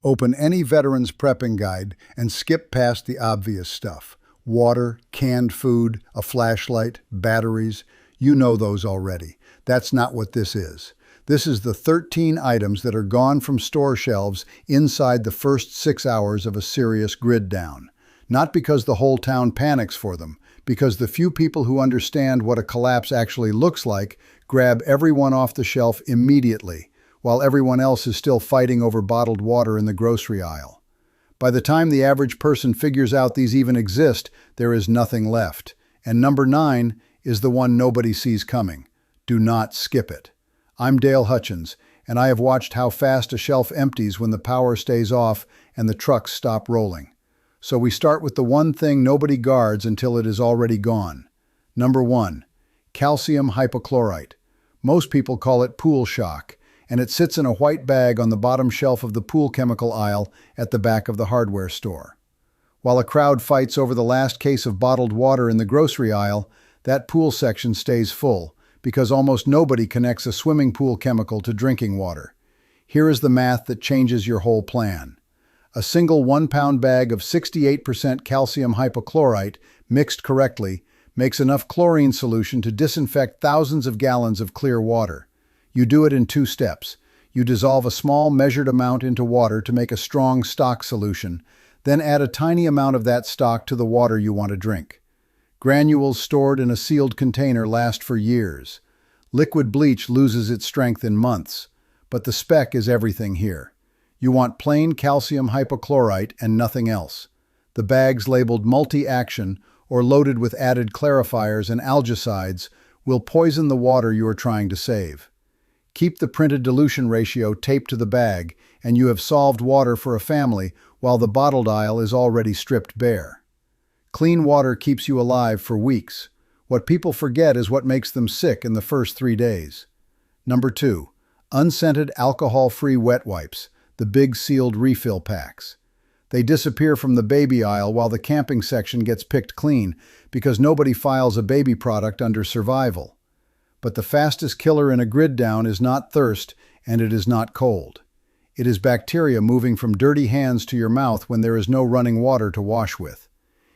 Open any veteran's prepping guide and skip past the obvious stuff. Water, canned food, a flashlight, batteries. You know those already. That's not what this is. This is the 13 items that are gone from store shelves inside the first 6 hours of a serious grid down. Not because the whole town panics for them, because the few people who understand what a collapse actually looks like grab everyone off the shelf immediately, while everyone else is still fighting over bottled water in the grocery aisle. By the time the average person figures out these even exist, there is nothing left. And number 9 is the one nobody sees coming. Do not skip it. I'm Dale Hutchins, and I have watched how fast a shelf empties when the power stays off and the trucks stop rolling. So we start with the one thing nobody guards until it is already gone. Number 1, calcium hypochlorite. Most people call it pool shock, and it sits in a white bag on the bottom shelf of the pool chemical aisle at the back of the hardware store. While a crowd fights over the last case of bottled water in the grocery aisle, that pool section stays full, because almost nobody connects a swimming pool chemical to drinking water. Here is the math that changes your whole plan. A single 1-pound bag of 68% calcium hypochlorite, mixed correctly, makes enough chlorine solution to disinfect thousands of gallons of clear water. You do it in 2 steps. You dissolve a small measured amount into water to make a strong stock solution, then add a tiny amount of that stock to the water you want to drink. Granules stored in a sealed container last for years. Liquid bleach loses its strength in months, but the spec is everything here. You want plain calcium hypochlorite and nothing else. The bags labeled multi-action or loaded with added clarifiers and algicides will poison the water you are trying to save. Keep the printed dilution ratio taped to the bag, and you have solved water for a family while the bottled aisle is already stripped bare. Clean water keeps you alive for weeks. What people forget is what makes them sick in the first 3 days. Number 2, unscented alcohol-free wet wipes, the big sealed refill packs. They disappear from the baby aisle while the camping section gets picked clean because nobody files a baby product under survival. But the fastest killer in a grid down is not thirst, and it is not cold. It is bacteria moving from dirty hands to your mouth when there is no running water to wash with.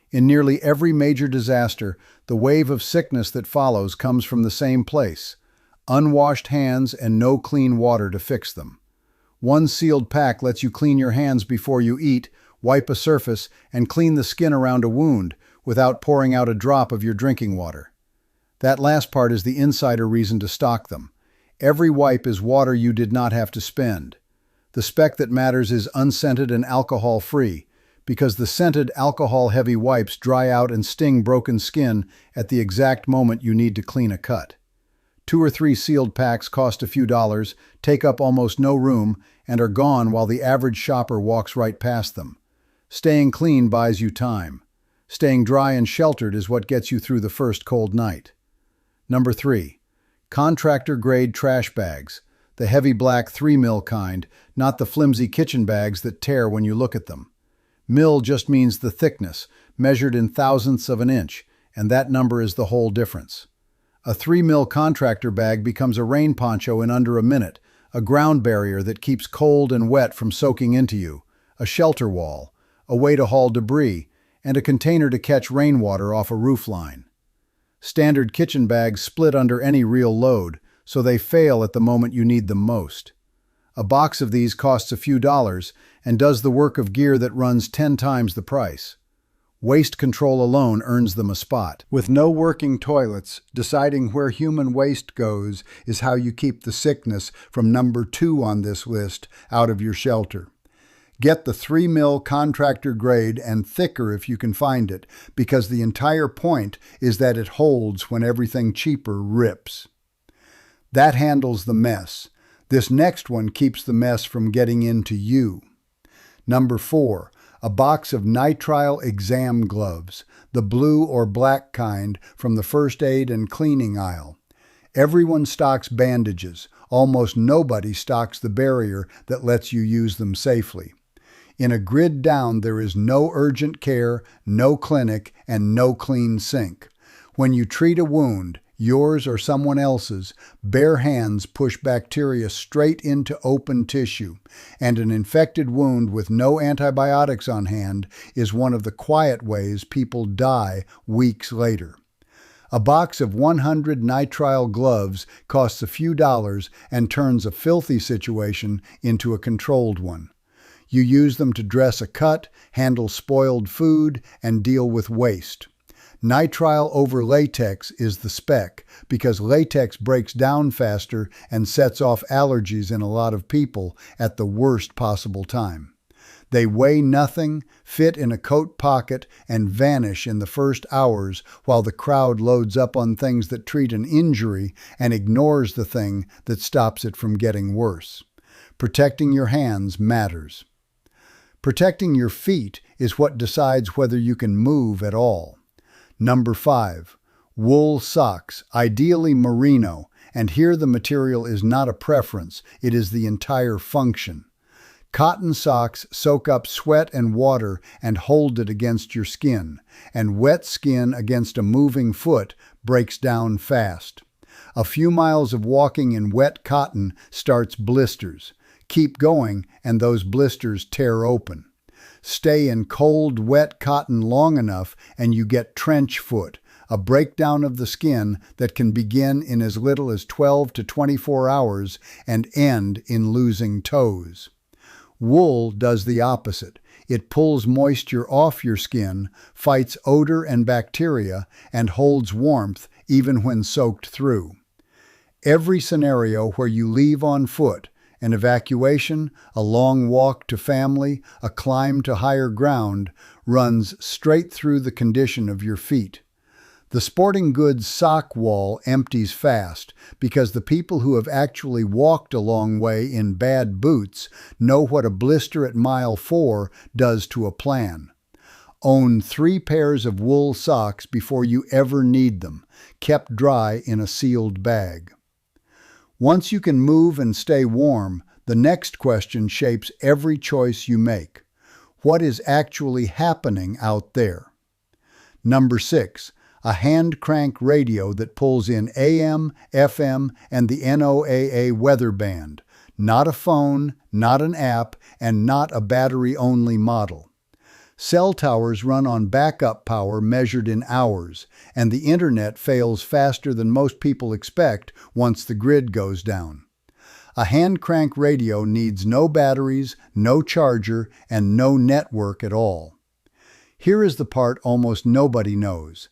In nearly every major disaster, the wave of sickness that follows comes from the same place: unwashed hands and no clean water to fix them. One sealed pack lets you clean your hands before you eat, wipe a surface, and clean the skin around a wound without pouring out a drop of your drinking water. That last part is the insider reason to stock them. Every wipe is water you did not have to spend. The spec that matters is unscented and alcohol-free, because the scented, alcohol-heavy wipes dry out and sting broken skin at the exact moment you need to clean a cut. 2 or 3 sealed packs cost a few dollars, take up almost no room, and are gone while the average shopper walks right past them. Staying clean buys you time. Staying dry and sheltered is what gets you through the first cold night. Number 3, contractor-grade trash bags, the heavy black 3mm kind, not the flimsy kitchen bags that tear when you look at them. Mil just means the thickness, measured in thousandths of an inch, and that number is the whole difference. A 3mm contractor bag becomes a rain poncho in under a minute, a ground barrier that keeps cold and wet from soaking into you, a shelter wall, a way to haul debris, and a container to catch rainwater off a roof line. Standard kitchen bags split under any real load, so they fail at the moment you need them most. A box of these costs a few dollars and does the work of gear that runs 10 times the price. Waste control alone earns them a spot. With no working toilets, deciding where human waste goes is how you keep the sickness from number 2 on this list out of your shelter. Get the 3mm contractor grade and thicker if you can find it, because the entire point is that it holds when everything cheaper rips. That handles the mess. This next one keeps the mess from getting into you. Number 4, a box of nitrile exam gloves, the blue or black kind from the first aid and cleaning aisle. Everyone stocks bandages. Almost nobody stocks the barrier that lets you use them safely. In a grid down, there is no urgent care, no clinic, and no clean sink. When you treat a wound, yours or someone else's, bare hands push bacteria straight into open tissue, and an infected wound with no antibiotics on hand is one of the quiet ways people die weeks later. A box of 100 nitrile gloves costs a few dollars and turns a filthy situation into a controlled one. You use them to dress a cut, handle spoiled food, and deal with waste. Nitrile over latex is the spec because latex breaks down faster and sets off allergies in a lot of people at the worst possible time. They weigh nothing, fit in a coat pocket, and vanish in the first hours while the crowd loads up on things that treat an injury and ignores the thing that stops it from getting worse. Protecting your hands matters. Protecting your feet is what decides whether you can move at all. Number 5, wool socks, ideally merino, and here the material is not a preference, it is the entire function. Cotton socks soak up sweat and water and hold it against your skin, and wet skin against a moving foot breaks down fast. A few miles of walking in wet cotton starts blisters. Keep going, and those blisters tear open. Stay in cold, wet cotton long enough, and you get trench foot, a breakdown of the skin that can begin in as little as 12 to 24 hours and end in losing toes. Wool does the opposite. It pulls moisture off your skin, fights odor and bacteria, and holds warmth even when soaked through. Every scenario where you leave on foot, an evacuation, a long walk to family, a climb to higher ground, runs straight through the condition of your feet. The sporting goods sock wall empties fast because the people who have actually walked a long way in bad boots know what a blister at mile 4 does to a plan. Own 3 pairs of wool socks before you ever need them, kept dry in a sealed bag. Once you can move and stay warm, the next question shapes every choice you make. What is actually happening out there? Number 6. A hand crank radio that pulls in AM, FM, and the NOAA weather band. Not a phone, not an app, and not a battery-only model. Cell towers run on backup power measured in hours, and the internet fails faster than most people expect once the grid goes down. A hand crank radio needs no batteries, no charger, and no network at all. Here is the part almost nobody knows.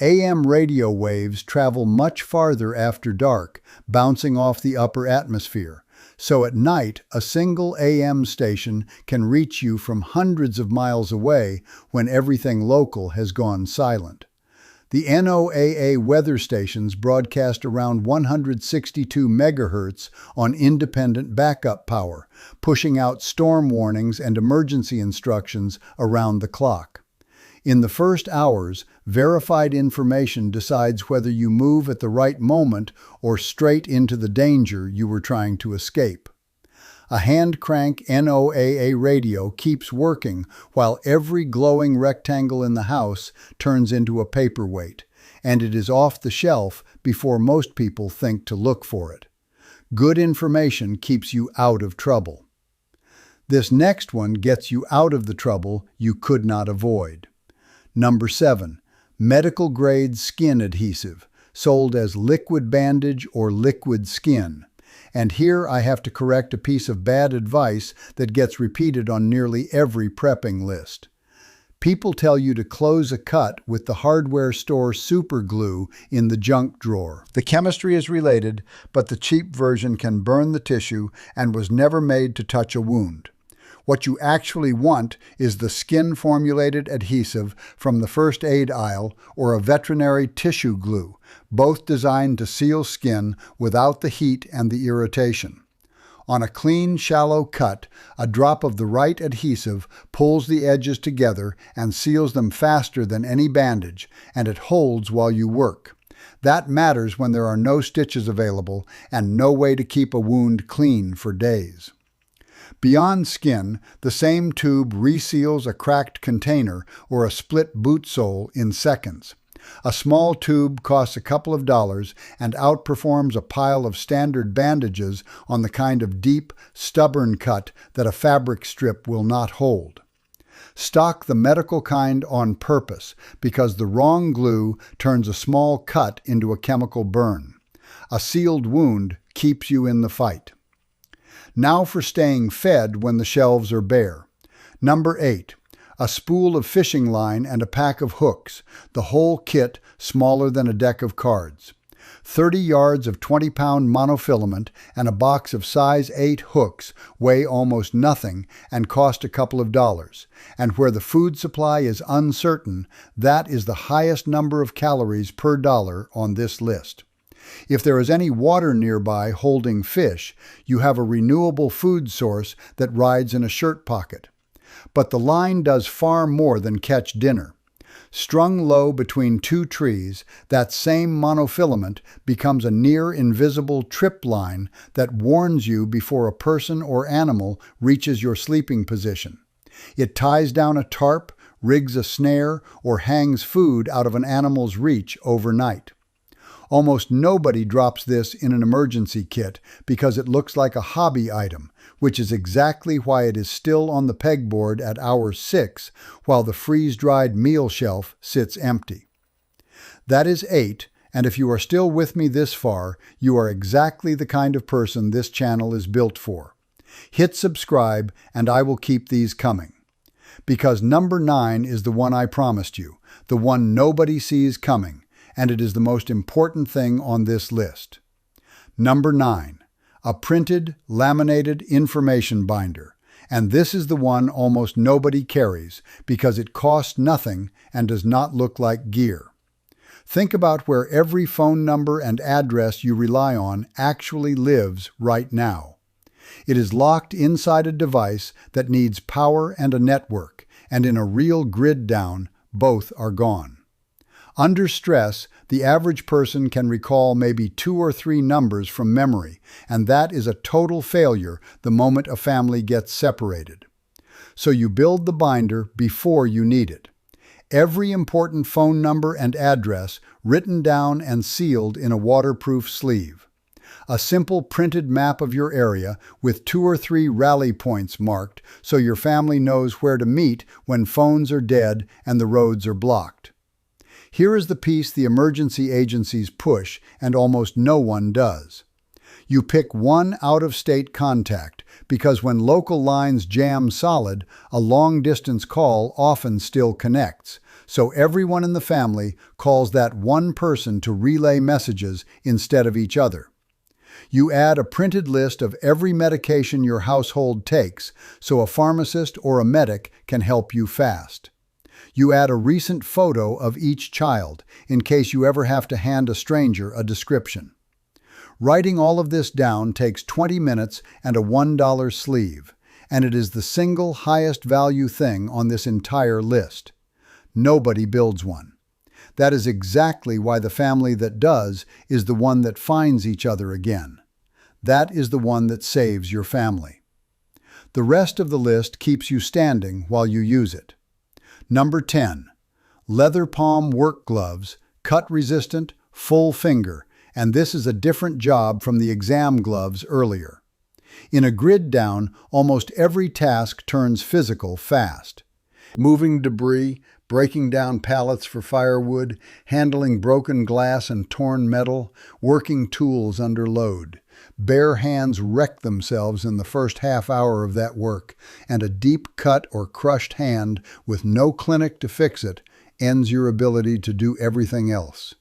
AM radio waves travel much farther after dark, bouncing off the upper atmosphere. So at night, a single AM station can reach you from hundreds of miles away when everything local has gone silent. The NOAA weather stations broadcast around 162 megahertz on independent backup power, pushing out storm warnings and emergency instructions around the clock. In the first hours, verified information decides whether you move at the right moment or straight into the danger you were trying to escape. A hand crank NOAA radio keeps working while every glowing rectangle in the house turns into a paperweight, and it is off the shelf before most people think to look for it. Good information keeps you out of trouble. This next one gets you out of the trouble you could not avoid. Number 7, medical-grade skin adhesive, sold as liquid bandage or liquid skin. And here I have to correct a piece of bad advice that gets repeated on nearly every prepping list. People tell you to close a cut with the hardware store super glue in the junk drawer. The chemistry is related, but the cheap version can burn the tissue and was never made to touch a wound. What you actually want is the skin-formulated adhesive from the first aid aisle or a veterinary tissue glue, both designed to seal skin without the heat and the irritation. On a clean, shallow cut, a drop of the right adhesive pulls the edges together and seals them faster than any bandage, and it holds while you work. That matters when there are no stitches available and no way to keep a wound clean for days. Beyond skin, the same tube reseals a cracked container or a split boot sole in seconds. A small tube costs a couple of dollars and outperforms a pile of standard bandages on the kind of deep, stubborn cut that a fabric strip will not hold. Stock the medical kind on purpose because the wrong glue turns a small cut into a chemical burn. A sealed wound keeps you in the fight. Now for staying fed when the shelves are bare. Number 8. A spool of fishing line and a pack of hooks, the whole kit smaller than a deck of cards. 30 yards of 20-pound monofilament and a box of size 8 hooks weigh almost nothing and cost a couple of dollars. And where the food supply is uncertain, that is the highest number of calories per dollar on this list. If there is any water nearby holding fish, you have a renewable food source that rides in a shirt pocket. But the line does far more than catch dinner. Strung low between 2 trees, that same monofilament becomes a near-invisible trip line that warns you before a person or animal reaches your sleeping position. It ties down a tarp, rigs a snare, or hangs food out of an animal's reach overnight. Almost nobody drops this in an emergency kit because it looks like a hobby item, which is exactly why it is still on the pegboard at hour 6 while the freeze-dried meal shelf sits empty. That is 8, and if you are still with me this far, you are exactly the kind of person this channel is built for. Hit subscribe and I will keep these coming. Because number 9 is the one I promised you, the one nobody sees coming, and it is the most important thing on this list. Number 9, a printed, laminated information binder. And this is the one almost nobody carries because it costs nothing and does not look like gear. Think about where every phone number and address you rely on actually lives right now. It is locked inside a device that needs power and a network, and in a real grid down, both are gone. Under stress, the average person can recall maybe 2 or 3 numbers from memory, and that is a total failure the moment a family gets separated. So you build the binder before you need it. Every important phone number and address written down and sealed in a waterproof sleeve. A simple printed map of your area with 2 or 3 rally points marked so your family knows where to meet when phones are dead and the roads are blocked. Here is the piece the emergency agencies push and almost no one does. You pick one out-of-state contact because when local lines jam solid, a long-distance call often still connects. So everyone in the family calls that one person to relay messages instead of each other. You add a printed list of every medication your household takes so a pharmacist or a medic can help you fast. You add a recent photo of each child in case you ever have to hand a stranger a description. Writing all of this down takes 20 minutes and a $1 sleeve, and it is the single highest value thing on this entire list. Nobody builds one. That is exactly why the family that does is the one that finds each other again. That is the one that saves your family. The rest of the list keeps you standing while you use it. Number 10, leather palm work gloves, cut-resistant, full finger, and this is a different job from the exam gloves earlier. In a grid down, almost every task turns physical fast. Moving debris, breaking down pallets for firewood, handling broken glass and torn metal, working tools under load. Bare hands wreck themselves in the first half hour of that work, and a deep cut or crushed hand with no clinic to fix it ends your ability to do everything else.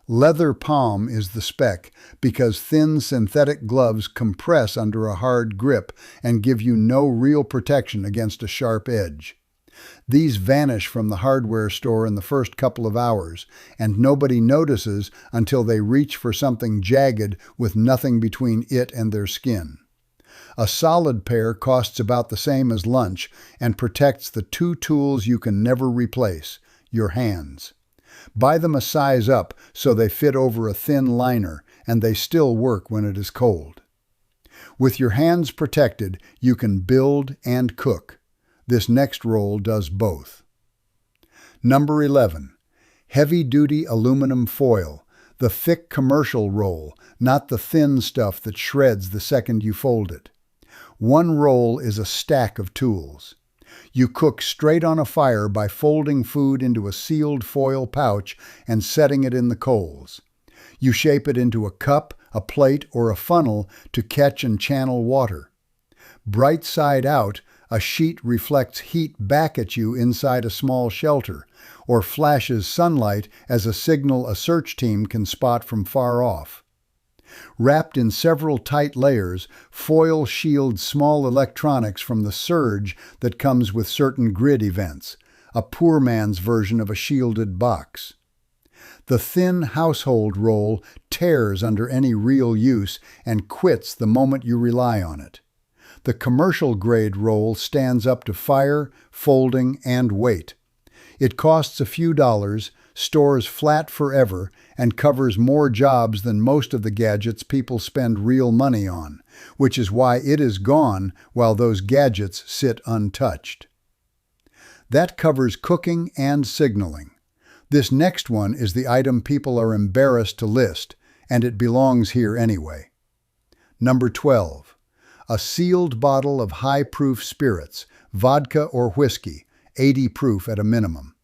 Leather palm is the spec because thin synthetic gloves compress under a hard grip and give you no real protection against a sharp edge. These vanish from the hardware store in the first couple of hours, and nobody notices until they reach for something jagged with nothing between it and their skin. A solid pair costs about the same as lunch and protects the 2 tools you can never replace, your hands. Buy them a size up so they fit over a thin liner, and they still work when it is cold. With your hands protected, you can build and cook. This next roll does both. Number 11, Heavy-duty aluminum foil, the thick commercial roll, not the thin stuff that shreds the second you fold it. One roll is a stack of tools. You cook straight on a fire by folding food into a sealed foil pouch and setting it in the coals. You shape it into a cup, a plate, or a funnel to catch and channel water. Bright side out, a sheet reflects heat back at you inside a small shelter, or flashes sunlight as a signal a search team can spot from far off. Wrapped in several tight layers, foil shields small electronics from the surge that comes with certain grid events, a poor man's version of a shielded box. The thin household roll tears under any real use and quits the moment you rely on it. The commercial-grade roll stands up to fire, folding, and weight. It costs a few dollars, stores flat forever, and covers more jobs than most of the gadgets people spend real money on, which is why it is gone while those gadgets sit untouched. That covers cooking and signaling. This next one is the item people are embarrassed to list, and it belongs here anyway. Number 12. A sealed bottle of high-proof spirits, vodka or whiskey, 80 proof at a minimum.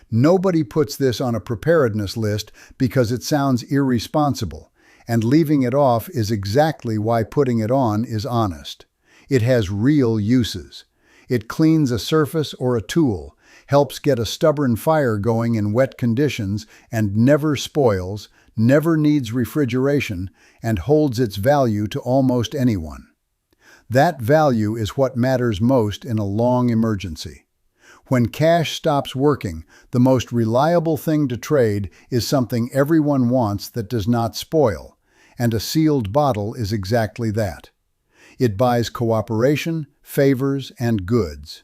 Nobody puts this on a preparedness list because it sounds irresponsible, and leaving it off is exactly why putting it on is honest. It has real uses. It cleans a surface or a tool, helps get a stubborn fire going in wet conditions, and never spoils, never needs refrigeration, and holds its value to almost anyone. That value is what matters most in a long emergency. When cash stops working, the most reliable thing to trade is something everyone wants that does not spoil, and a sealed bottle is exactly that. It buys cooperation, favors, and goods.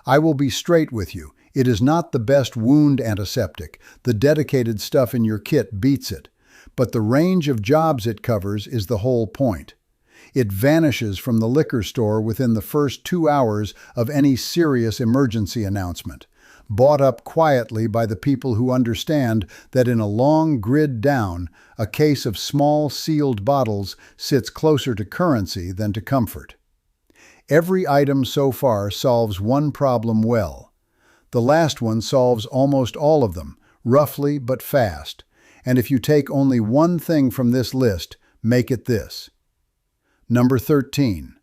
I will be straight with you. It is not the best wound antiseptic. The dedicated stuff in your kit beats it. But the range of jobs it covers is the whole point. It vanishes from the liquor store within the first 2 hours of any serious emergency announcement, bought up quietly by the people who understand that in a long grid down, a case of small sealed bottles sits closer to currency than to comfort. Every item so far solves one problem well. The last one solves almost all of them, roughly but fast. And if you take only one thing from this list, make it this. Number 13.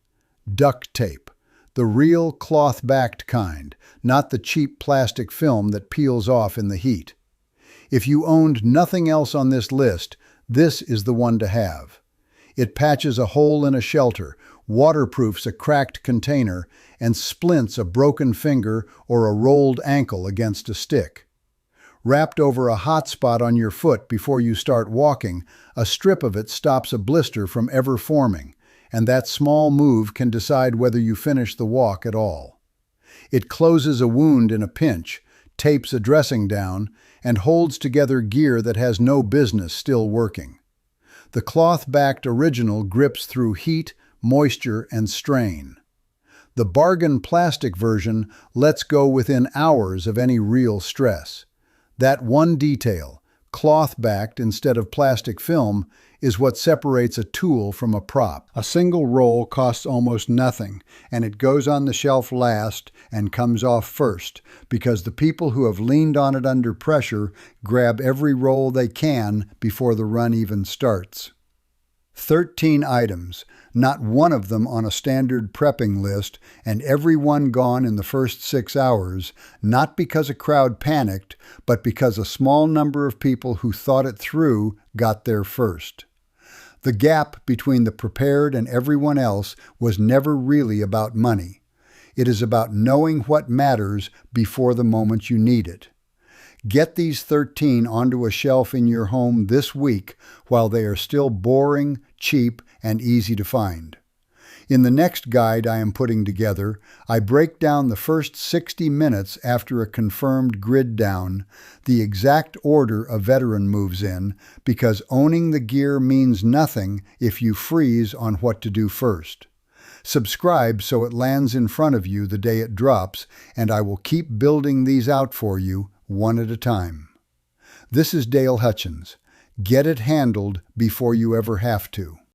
Duct tape. The real cloth-backed kind, not the cheap plastic film that peels off in the heat. If you owned nothing else on this list, this is the one to have. It patches a hole in a shelter, waterproofs a cracked container, and splints a broken finger or a rolled ankle against a stick. Wrapped over a hot spot on your foot before you start walking, a strip of it stops a blister from ever forming, and that small move can decide whether you finish the walk at all. It closes a wound in a pinch, tapes a dressing down, and holds together gear that has no business still working. The cloth-backed original grips through heat, moisture, and strain. The bargain plastic version lets go within hours of any real stress. That one detail, cloth-backed instead of plastic film, is what separates a tool from a prop. A single roll costs almost nothing, and it goes on the shelf last and comes off first, because the people who have leaned on it under pressure grab every roll they can before the run even starts. 13 items, not one of them on a standard prepping list, and every one gone in the first 6 hours, not because a crowd panicked, but because a small number of people who thought it through got there first. The gap between the prepared and everyone else was never really about money. It is about knowing what matters before the moment you need it. Get these 13 onto a shelf in your home this week while they are still boring, cheap, and easy to find. In the next guide I am putting together, I break down the first 60 minutes after a confirmed grid down, the exact order a veteran moves in, because owning the gear means nothing if you freeze on what to do first. Subscribe so it lands in front of you the day it drops, and I will keep building these out for you one at a time. This is Dale Hutchins. Get it handled before you ever have to.